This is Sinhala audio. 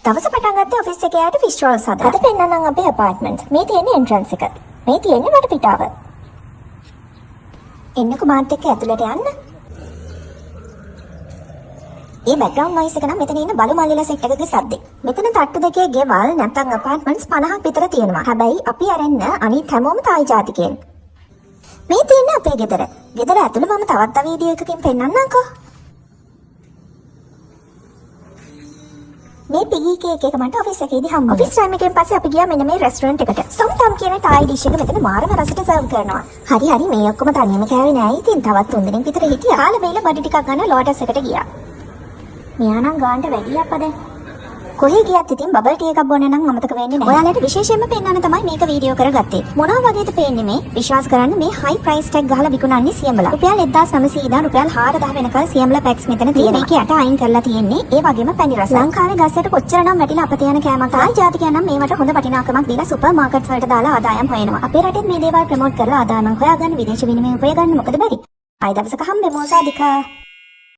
දවස පටන් ගත්තේ ඔෆිස් එකේ යට ෆිෂ් රෝල්ස් හදලා. අද පෙන්නනම් අපේ අපාර්ට්මන්ට්. මේ තියෙන්නේ එන්ට්‍රන්ස් එක. මේ තියෙන්නේ වටපිටාව. එන්නකො මාත් එක්ක ඇතුළට යන්න. මේ බෑග්ග්‍රවුන්ඩ් නොයිස් එක නම් මෙතන ඉන්න බලු මල්ලිලා සෙට් එකකගේ සද්දේ. මෙතන තට්ටු දෙකේ ගෙවල් නැත්නම් අපාර්ට්මන්ට්ස් 50ක් විතර තියෙනවා. හැබැයි අපි අරන්න අනිත් හැමෝම තායි ජාතිකයන්. මේ තියෙන්නේ අපේ ගෙදර. ගෙදර ඇතුළේ මම තවත් වීඩියෝ එකකින් පෙන්නන්නම්කෝ. මේ පිගී කේක් එක මට ඔෆිස් එකේදී හම්බුණා. ඔෆිස් ටයිම් එකෙන් පස්සේ අපි ගියා මෙන්න මේ රෙස්ටුරන්ට් එකට. සොම්තම් කියන තායි ඩිෂ් එක මෙතන මාරම රසට සර්ව් කරනවා. හරි මේ ඔක්කොම තනියම කෑවේ නෑ. ඉතින් තවත් 3 දිනක් විතර හිටියා. කාල වේල බඩු ටිකක් ගන්න ලෝටස් එකට ගියා. මෙයා නම් ගානට වැඩි අප්පද. කොහේ ගියත් ඉතින් බබල් ටී එකක් බොන්න නම් අමතක වෙන්නේ නැහැ. ඔයාලට විශේෂයෙන්ම පෙන්වන්න තමයි මේක වීඩියෝ කරගත්තේ. මොනවා වගේද පේන්නේ මේ? විශ්වාස කරන්න මේ හයි ප්‍රයිස් ටැග් ගහලා විකුණන්නේ සියඹලා. රුපියල් 1900 ඉඳන් රුපියල් 4000 වෙනකල් සියඹලා පැක්ස් මෙතන තියෙනවා. මේක යට අයින් කරලා තියෙන්නේ. ඒ වගේම පැණි රස. ලංකාවේ ගස්සට කොච්චරනම් වැටිලා අපත යන කෑමක්. ආයි ජාතිකයන් නම් මේවට හොඳ වටිනාකමක් දීලා සුපර් මාකට්ස් වලට දාලා ආදායම් හොයනවා. අපේ රටෙත් මේ දේවල් ප්‍රමෝට් කරලා ආදායම් හොයාගන්න විදේශ විනිමය උපයගන්න මොකද බැරි. ආයි දවසක හම්බෙමු සාදිකා.